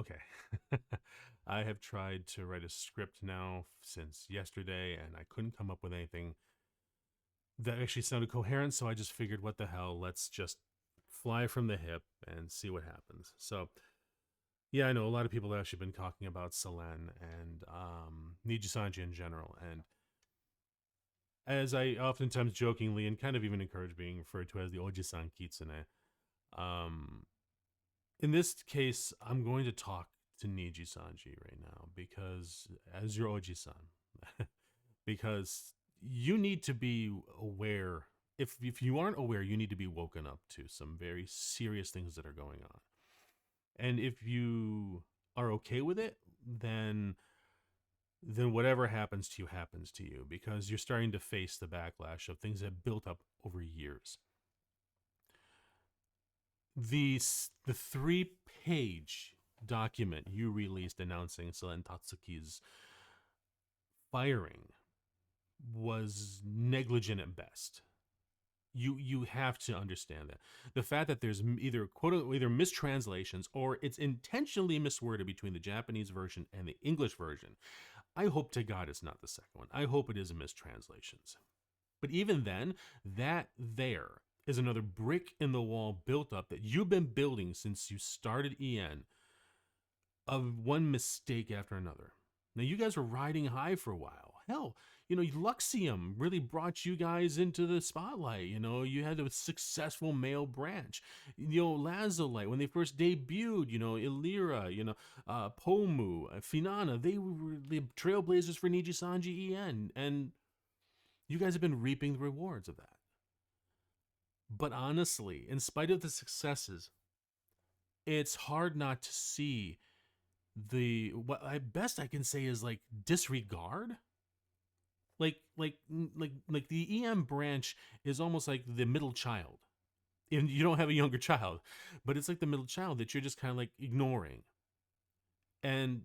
Okay. I have tried to write a script now since yesterday, and I couldn't come up with anything that actually sounded coherent, so I just figured, what the hell, let's just fly from the hip and see what happens. So, yeah, I know a lot of people have actually been talking about Selen and Nijisanji in general, and as I oftentimes jokingly and kind of even encourage being referred to as the Oji-san Kitsune, um, in this case, I'm going to talk to Niji Sanji right now because, as your Oji san, because you need to be aware. If you aren't aware, you need to be woken up to some very serious things that are going on. And if you are okay with it, then whatever happens to you because you're starting to face the backlash of things that have built up over years. The 3-page document you released announcing Selen Tatsuki's firing was negligent at best. You have to understand that the fact that there's either mistranslations or it's intentionally misworded between the Japanese version and the English version. I hope to God it's not the second one. I hope it is a mistranslations. But even then, that there is another brick in the wall built up that you've been building since you started EN, of one mistake after another. Now, you guys were riding high for a while. Hell, Luxium really brought you guys into the spotlight. You had a successful male branch. Lazolite, when they first debuted, Illyra, Pomu, Finana, they were the trailblazers for Nijisanji EN. And you guys have been reaping the rewards of that. But honestly, in spite of the successes, it's hard not to see what I best I can say is like disregard. Like the EM branch is almost like the middle child. And you don't have a younger child, but it's like the middle child that you're just kind of like ignoring. And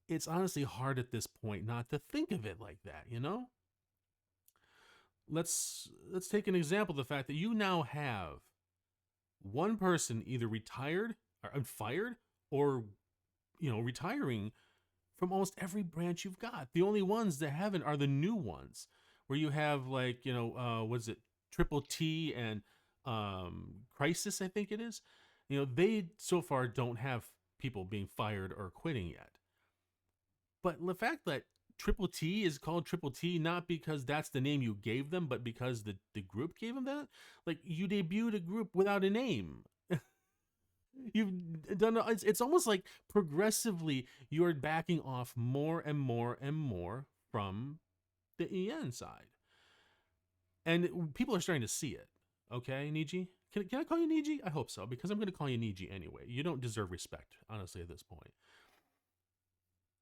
it's honestly hard at this point not to think of it like that. Let's take an example of the fact that you now have one person either retired or fired or retiring from almost every branch you've got. The only ones that haven't are the new ones, where you have like was it Triple T and Crisis, I think it is. They so far don't have people being fired or quitting yet. But the fact that Triple T is called Triple T not because that's the name you gave them, but because the group gave them that. Like, you debuted a group without a name. You've done it's almost like progressively you're backing off more and more and more from the EN side. And people are starting to see it. Okay, Niji? Can I call you Niji? I hope so, because I'm going to call you Niji anyway. You don't deserve respect, honestly, at this point.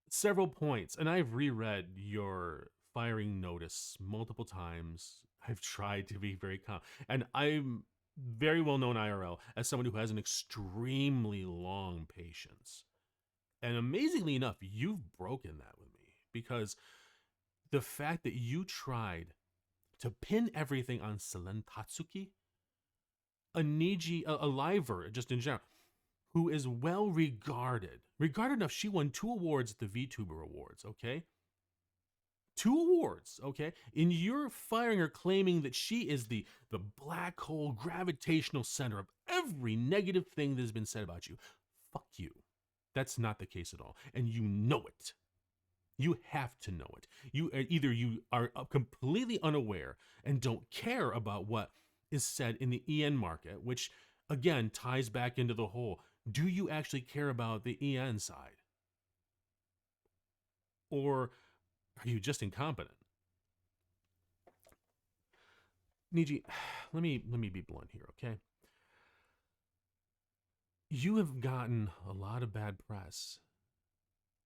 Several points, and I've reread your firing notice multiple times. I've tried to be very calm, and I'm very well known IRL as someone who has an extremely long patience. And amazingly enough, you've broken that with me, because the fact that you tried to pin everything on Selen Tatsuki, a Niji, a liver, just in general, who is well regarded enough, she won 2 awards at the VTuber Awards, okay? 2 awards, okay? And you're firing her, claiming that she is the black hole gravitational center of every negative thing that has been said about you. Fuck you. That's not the case at all. And you know it. You have to know it. Either you are completely unaware and don't care about what is said in the EN market, which again ties back into the whole, do you actually care about the EN side? Or are you just incompetent? Niji, let me be blunt here, okay? You have gotten a lot of bad press.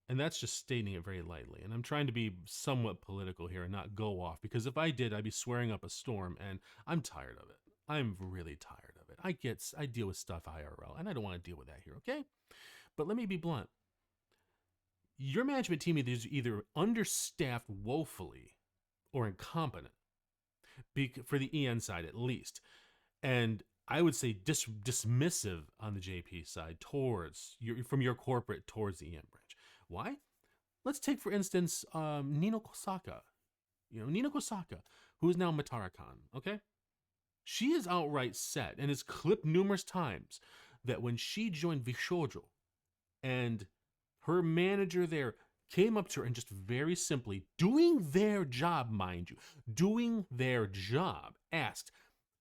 And that's just stating it very lightly. And I'm trying to be somewhat political here and not go off, because if I did, I'd be swearing up a storm, and I'm tired of it. I'm really tired of it. I deal with stuff IRL, and I don't want to deal with that here, okay? But let me be blunt. Your management team is either understaffed woefully or incompetent, for the EN side at least. And I would say dismissive on the JP side towards from your corporate towards the EN branch. Why? Let's take for instance Nino Kosaka. Nino Kosaka, who is now Matara-kan. Okay, she is outright said and is clipped numerous times that when she joined Vishojo and her manager there came up to her and just very simply, doing their job, mind you, doing their job, asked,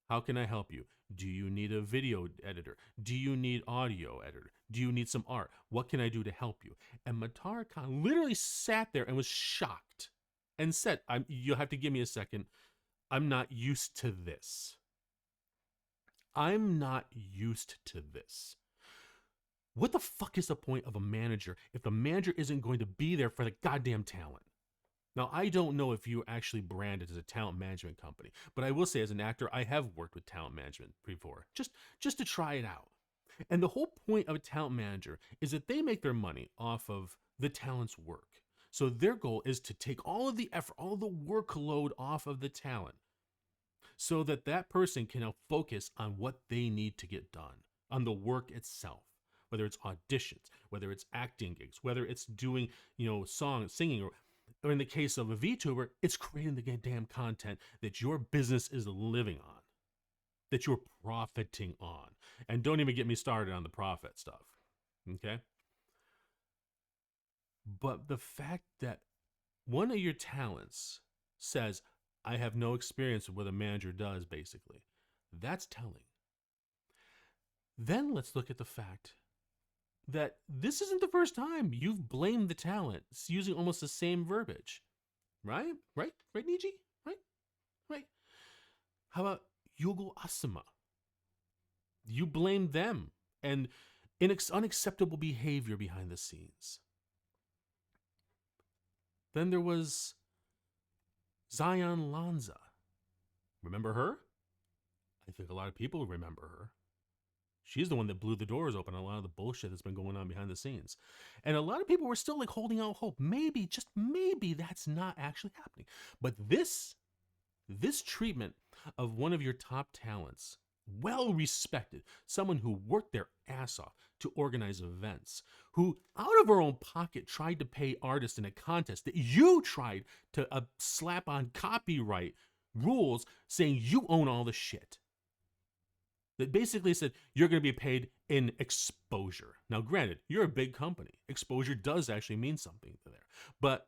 how can I help you? Do you need a video editor? Do you need audio editor? Do you need some art? What can I do to help you? And Matara-kan literally sat there and was shocked and said, you'll have to give me a second. I'm not used to this. I'm not used to this. What the fuck is the point of a manager if the manager isn't going to be there for the goddamn talent? Now, I don't know if you're actually branded as a talent management company, but I will say as an actor, I have worked with talent management before, just to try it out. And the whole point of a talent manager is that they make their money off of the talent's work. So their goal is to take all of the effort, all of the workload off of the talent so that that person can now focus on what they need to get done, on the work itself, whether it's auditions, whether it's acting gigs, whether it's doing, song, singing, or in the case of a VTuber, it's creating the damn content that your business is living on, that you're profiting on. And don't even get me started on the profit stuff, okay? But the fact that one of your talents says, I have no experience with what a manager does, basically, that's telling. Then let's look at the fact that this isn't the first time you've blamed the talent using almost the same verbiage. Right? Right, Niji? Right. How about Yugo Asuma? You blamed them and unacceptable behavior behind the scenes. Then there was Zion Lanza. Remember her? I think a lot of people remember her. She's the one that blew the doors open on a lot of the bullshit that's been going on behind the scenes. And a lot of people were still holding out hope. Maybe, just maybe, that's not actually happening. But this treatment of one of your top talents, well respected, someone who worked their ass off to organize events, who out of her own pocket tried to pay artists in a contest that you tried to slap on copyright rules saying you own all the shit. That basically said you're going to be paid in exposure. Now, granted, you're a big company. Exposure does actually mean something there. But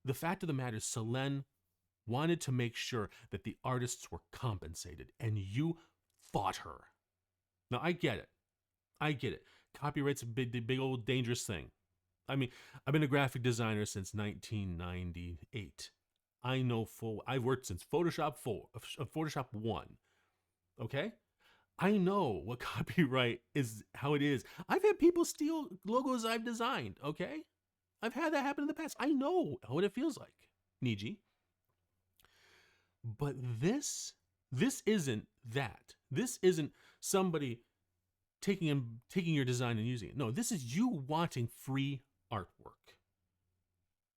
the fact of the matter is Selen wanted to make sure that the artists were compensated, and you fought her. Now, I get it. Copyright's a big old dangerous thing. I mean, I've been a graphic designer since 1998. I've worked since Photoshop 1. Okay? I know what copyright is, how it is. I've had people steal logos I've designed, okay? I've had that happen in the past. I know what it feels like, Niji. But this isn't that. This isn't somebody taking your design and using it. No, this is you wanting free artwork.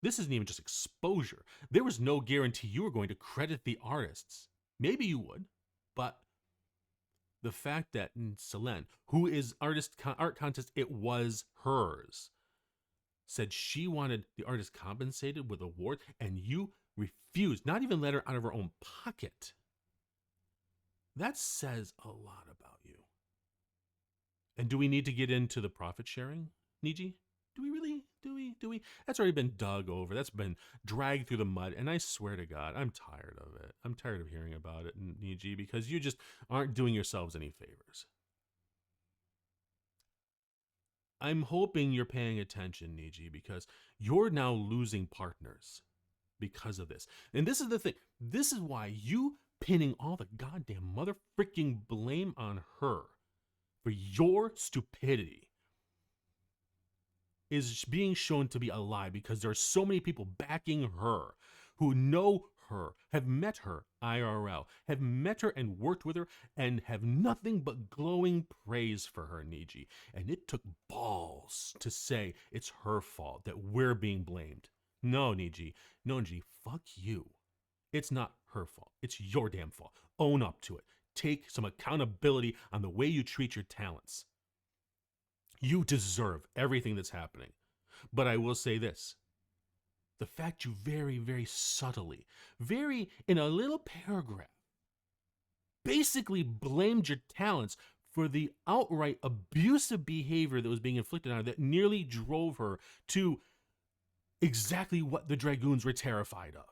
This isn't even just exposure. There was no guarantee you were going to credit the artists. Maybe you would, but the fact that Selen, who is art contest, it was hers, said she wanted the artist compensated with award, and you refused, not even let her out of her own pocket. That says a lot about you. And do we need to get into the profit sharing, Niji? Do we really? Do we? That's already been dug over. That's been dragged through the mud. And I swear to God, I'm tired of it. I'm tired of hearing about it, Niji, because you just aren't doing yourselves any favors. I'm hoping you're paying attention, Niji, because you're now losing partners because of this. And this is the thing. This is why you pinning all the goddamn mother freaking blame on her for your stupidity is being shown to be a lie, because there are so many people backing her who know her, have met her IRL, have met her and worked with her, and have nothing but glowing praise for her, Niji. And it took balls to say it's her fault, that we're being blamed. No, Niji. No, Niji. Fuck you. It's not her fault. It's your damn fault. Own up to it. take some accountability on the way you treat your talents. You deserve everything that's happening. But I will say this. The fact you very, very subtly, very in a little paragraph, basically blamed your talents for the outright abusive behavior that was being inflicted on her that nearly drove her to exactly what the Dragoons were terrified of.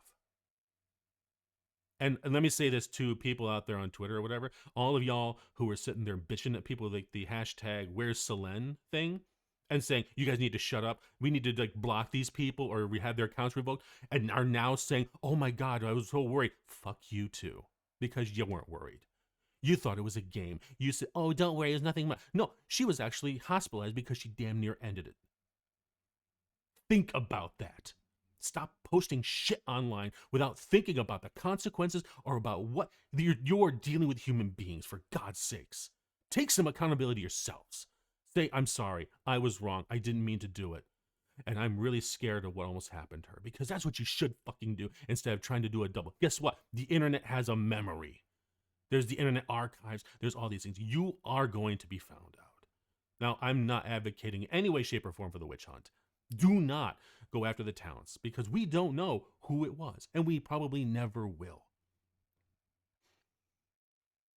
And let me say this to people out there on Twitter or whatever, all of y'all who are sitting there bitching at people like the hashtag where's Selen thing and saying, you guys need to shut up. We need to like block these people or we have their accounts revoked, and are now saying, oh my God, I was so worried. Fuck you too, because you weren't worried. You thought it was a game. You said, oh, don't worry, there's nothing much. No, she was actually hospitalized because she damn near ended it. Think about that. Stop posting shit online without thinking about the consequences or about what you're dealing with human beings, for God's sakes. Take some accountability yourselves. Say, I'm sorry, I was wrong, I didn't mean to do it. And I'm really scared of what almost happened to her, because that's what you should fucking do instead of trying to do a double. Guess what? The internet has a memory. There's the internet archives. There's all these things. You are going to be found out. Now, I'm not advocating in any way, shape, or form for the witch hunt. Do not go after the talents, because we don't know who it was, and we probably never will.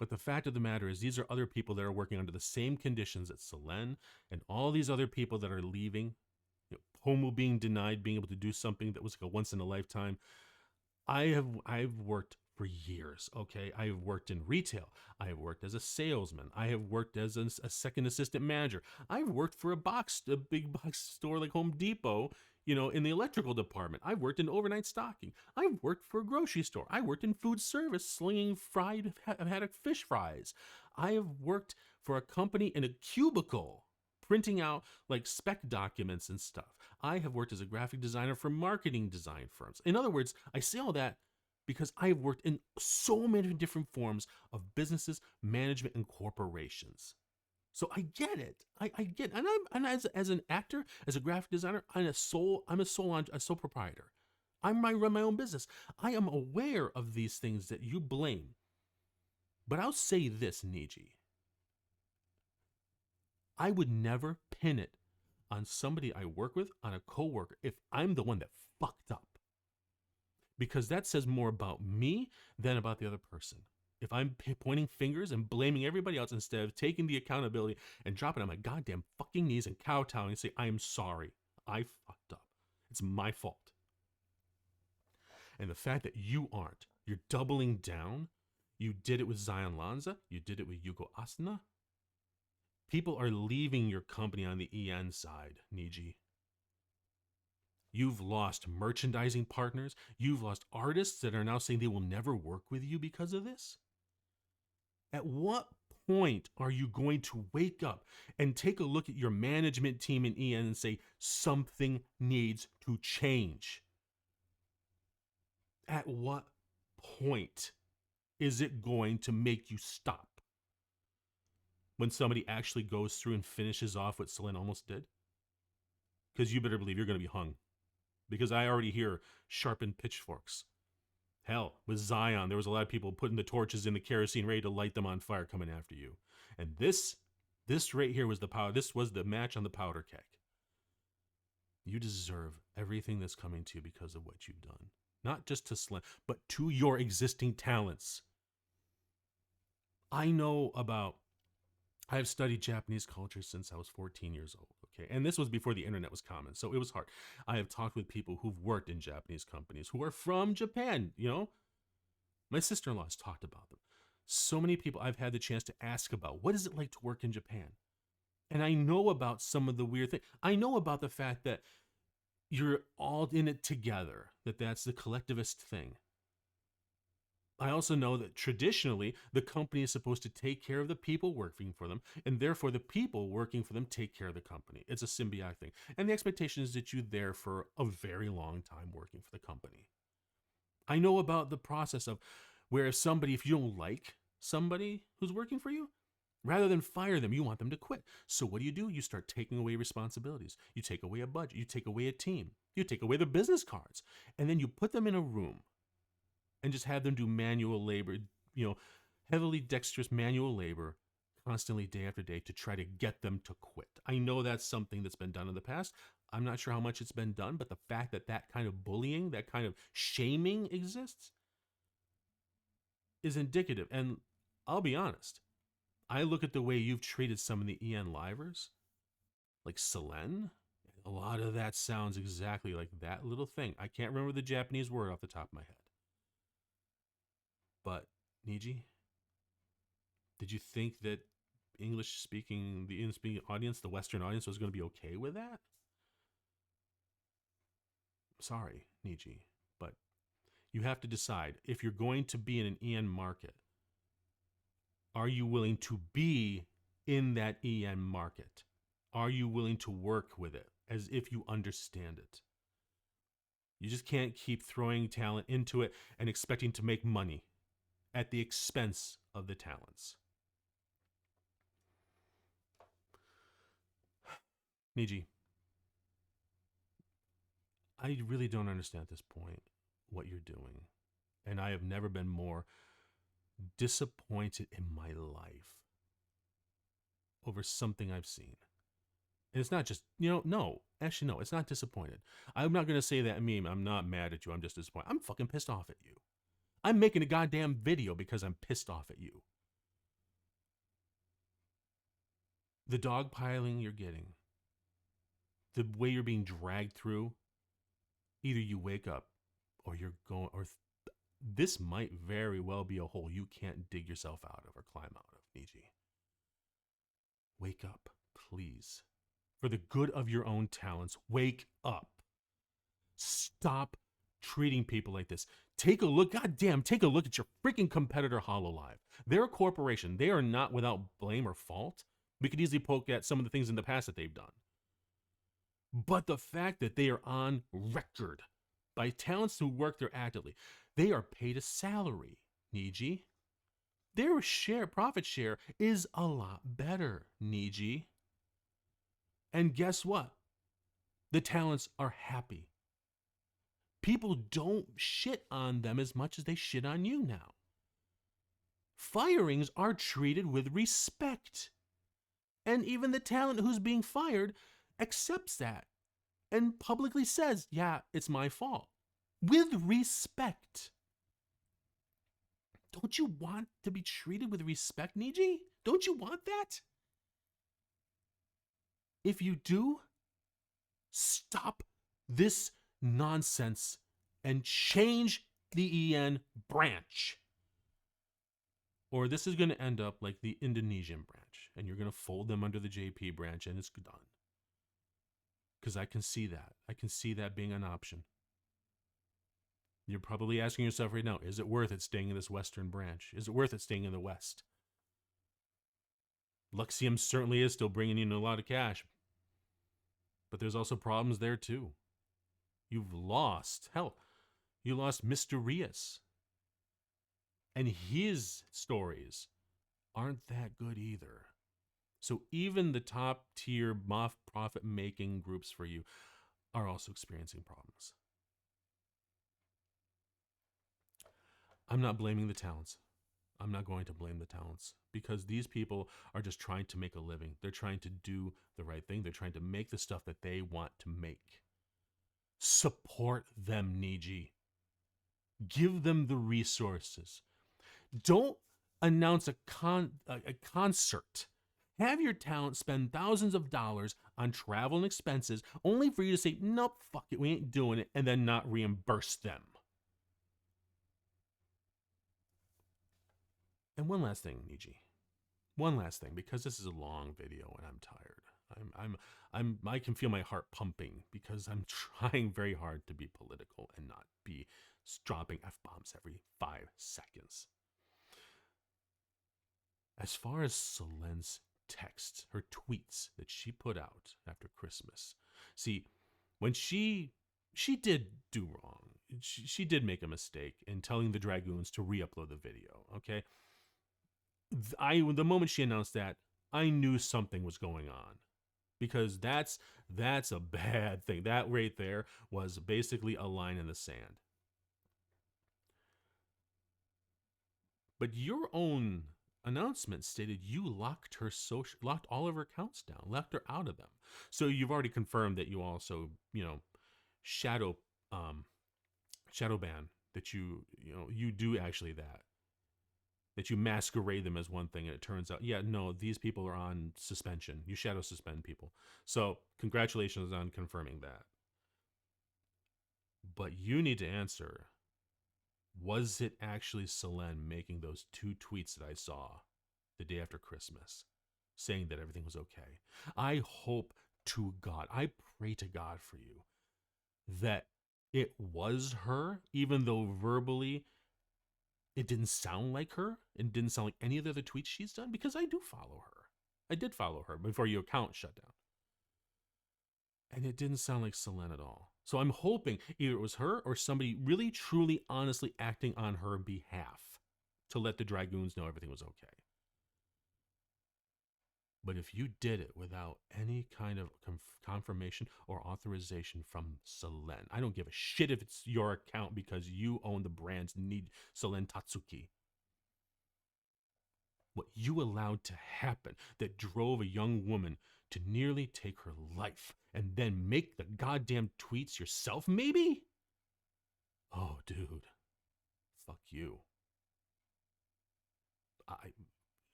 But the fact of the matter is, these are other people that are working under the same conditions that Selen and all these other people that are leaving. Homo being denied being able to do something that was like a once in a lifetime. I've worked for years, okay? I have worked in retail. I have worked as a salesman. I have worked as a second assistant manager. I've worked for a big box store like Home Depot, in the electrical department. I've worked in overnight stocking. I've worked for a grocery store. I worked in food service slinging fried haddock fish fries. I have worked for a company in a cubicle printing out like spec documents and stuff. I have worked as a graphic designer for marketing design firms. In other words, I say all that because I have worked in so many different forms of businesses, management, and corporations. So I get it. I get it. And as an actor, as a graphic designer, I'm a sole proprietor. I run my own business. I am aware of these things that you blame. But I'll say this, Niji. I would never pin it on somebody I work with, on a coworker, if I'm the one that fucked up. Because that says more about me than about the other person. If I'm pointing fingers and blaming everybody else instead of taking the accountability and dropping on my goddamn fucking knees and kowtowing and say, I am sorry, I fucked up. It's my fault. And the fact that you aren't, you're doubling down. You did it with Zion Lanza. You did it with Yugo Asuna. People are leaving your company on the EN side, Niji. You've lost merchandising partners. You've lost artists that are now saying they will never work with you because of this. At what point are you going to wake up and take a look at your management team in EN and say, something needs to change? At what point is it going to make you stop? When somebody actually goes through and finishes off what Selen almost did? Because you better believe you're going to be hung. Because I already hear sharpened pitchforks. Hell, with Zion, there was a lot of people putting the torches in the kerosene ready to light them on fire coming after you. And this right here was the power. This was the match on the powder keg. You deserve everything that's coming to you because of what you've done. Not just to Selen, but to your existing talents. I have studied Japanese culture since I was 14 years old, okay? And this was before the internet was common, so it was hard. I have talked with people who've worked in Japanese companies who are from Japan, My sister-in-law has talked about them. So many people I've had the chance to ask about, what is it like to work in Japan? And I know about some of the weird things. I know about the fact that you're all in it together, that's the collectivist thing. I also know that traditionally, the company is supposed to take care of the people working for them, and therefore the people working for them take care of the company. It's a symbiotic thing. And the expectation is that you're there for a very long time working for the company. I know about the process of where if you don't like somebody who's working for you, rather than fire them, you want them to quit. So what do? You start taking away responsibilities. You take away a budget. You take away a team. You take away the business cards. And then you put them in a room and just have them do manual labor, heavily dexterous manual labor constantly day after day to try to get them to quit. I know that's something that's been done in the past. I'm not sure how much it's been done, but the fact that that kind of bullying, that kind of shaming exists is indicative. And I'll be honest, I look at the way you've treated some of the EN livers, like Selen. A lot of that sounds exactly like that little thing. I can't remember the Japanese word off the top of my head. But, Niji, did you think that the English speaking audience, the Western audience, was going to be okay with that? Sorry, Niji, but you have to decide if you're going to be in an EN market, are you willing to be in that EN market? Are you willing to work with it as if you understand it? You just can't keep throwing talent into it and expecting to make money at the expense of the talents. Niji, I really don't understand at this point what you're doing. And I have never been more disappointed in my life over something I've seen. And it's not just, no, actually, no, it's not disappointed. I'm not going to say that I'm not mad at you. I'm just disappointed. I'm fucking pissed off at you. I'm making a goddamn video because I'm pissed off at you. The dogpiling you're getting, the way you're being dragged through, either you wake up or you're going, or this might very well be a hole you can't dig yourself out of or climb out of, Niji. Wake up, please. For the good of your own talents, wake up. Stop treating people like this. Take a look, goddamn, take a look at your freaking competitor, HoloLive. They're a corporation. They are not without blame or fault. We could easily poke at some of the things in the past that they've done. But the fact that they are on record by talents who work there actively, they are paid a salary, Niji. Their profit share is a lot better, Niji. And guess what? The talents are happy. People don't shit on them as much as they shit on you now. Firings are treated with respect. And even the talent who's being fired accepts that and publicly says, yeah, it's my fault. With respect. Don't you want to be treated with respect, Niji? Don't you want that? If you do, stop this nonsense and change the EN branch. Or this is going to end up like the Indonesian branch, and you're going to fold them under the JP branch, and it's done. Because I can see that. I can see that being an option. You're probably asking yourself right now, is it worth it staying in this Western branch? Is it worth it staying in the West? Luxium certainly is still bringing in a lot of cash. But there's also problems there too. You've lost, you lost Mr. Rias. And his stories aren't that good either. So even the top tier profit making groups for you are also experiencing problems. I'm not blaming the talents. I'm not going to blame the talents because these people are just trying to make a living. They're trying to do the right thing. They're trying to make the stuff that they want to make. Support them, Niji. Give them the resources. Don't announce a concert. Have your talent spend thousands of dollars on travel and expenses only for you to say, nope, fuck it, we ain't doing it, and then not reimburse them. And one last thing, Niji. One last thing, because this is a long video and I'm tired. I can feel my heart pumping because I'm trying very hard to be political and not be dropping F-bombs every 5 seconds. As far as Selen's texts, her tweets that she put out after Christmas, see, when she did do wrong. She did make a mistake in telling the Dragoons to re-upload the video, okay? The moment she announced that, I knew something was going on. Because that's a bad thing. That right there was basically a line in the sand. But your own announcement stated you locked all of her accounts down, left her out of them. So you've already confirmed that you also, shadow shadow ban, that you do actually that you masquerade them as one thing, and it turns out, yeah, no, these people are on suspension. You shadow suspend people. So congratulations on confirming that. But you need to answer, was it actually Selen making those 2 tweets that I saw the day after Christmas saying that everything was okay? I hope to God, I pray to God for you that it was her, even though verbally it didn't sound like her and didn't sound like any of the other tweets she's done, because I do follow her. I did follow her before your account shut down. And it didn't sound like Selen at all. So I'm hoping either it was her or somebody really, truly, honestly acting on her behalf to let the Dragoons know everything was okay. But if you did it without any kind of confirmation or authorization from Selen, I don't give a shit if it's your account because you own the brands Selen Tatsuki. What you allowed to happen that drove a young woman to nearly take her life and then make the goddamn tweets yourself, maybe? Oh, dude. Fuck you.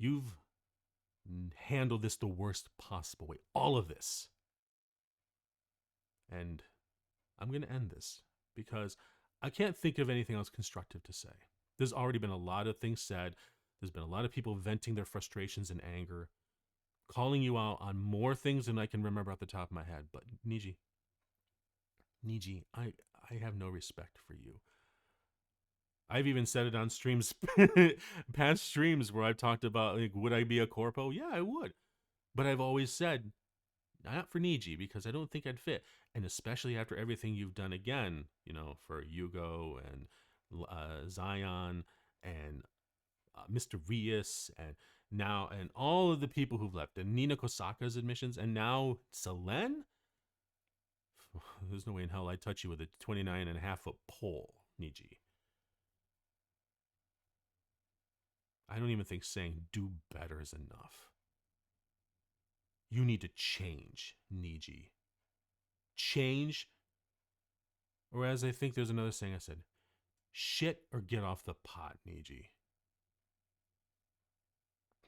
You've handled this the worst possible way. All of this. And I'm going to end this because I can't think of anything else constructive to say. There's already been a lot of things said. There's been a lot of people venting their frustrations and anger, calling you out on more things than I can remember off the top of my head. But Niji, I have no respect for you. I've even said it on streams, past streams where I've talked about, like, would I be a corpo? Yeah, I would. But I've always said, not for Niji, because I don't think I'd fit. And especially after everything you've done again, for Yugo and Zion and Mr. Rias and all of the people who've left, and Nina Kosaka's admissions, and now Selen. There's no way in hell I'd touch you with a 29.5-foot pole, Niji. I don't even think saying do better is enough. You need to change, Niji. Change, or as I think there's another saying I said, shit or get off the pot, Niji.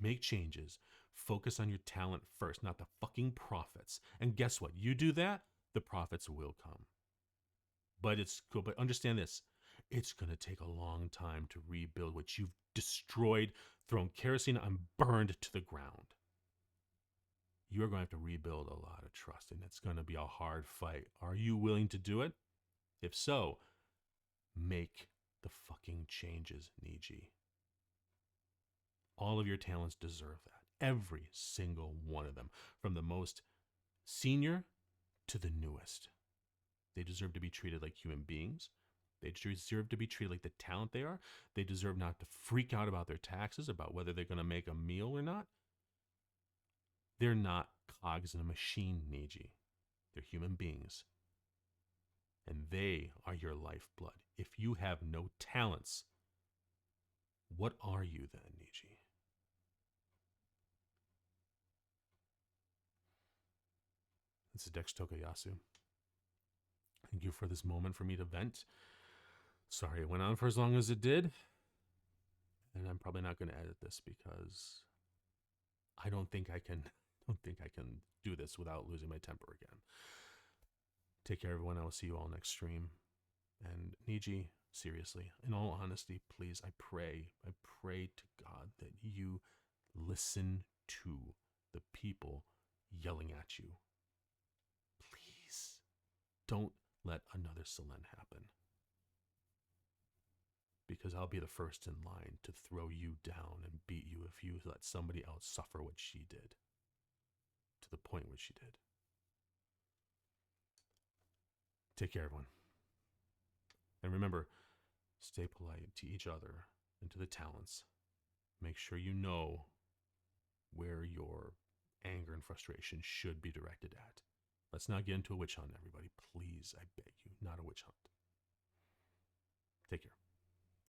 Make changes. Focus on your talent first, not the fucking profits. And guess what? You do that, the profits will come. But it's cool. But understand this. It's going to take a long time to rebuild what you've destroyed, thrown kerosene and burned to the ground. You're going to have to rebuild a lot of trust, and it's going to be a hard fight. Are you willing to do it? If so, make the fucking changes, Niji. All of your talents deserve that. Every single one of them. From the most senior to the newest. They deserve to be treated like human beings. They deserve to be treated like the talent they are. They deserve not to freak out about their taxes, about whether they're going to make a meal or not. They're not cogs in a machine, Niji. They're human beings. And they are your lifeblood. If you have no talents, what are you then, Niji? This is Dex Tokuyasu. Thank you for this moment for me to vent. Sorry it went on for as long as it did. And I'm probably not going to edit this because I don't think I can do this without losing my temper again. Take care, everyone. I will see you all next stream. And Niji, seriously, in all honesty, please, I pray to God that you listen to the people yelling at you. Please, don't let another Selen happen. Because I'll be the first in line to throw you down and beat you if you let somebody else suffer what she did. To the point which she did. Take care, everyone. And remember, stay polite to each other and to the talents. Make sure you know where your anger and frustration should be directed at. Let's not get into a witch hunt, everybody. Please, I beg you, not a witch hunt. Take care.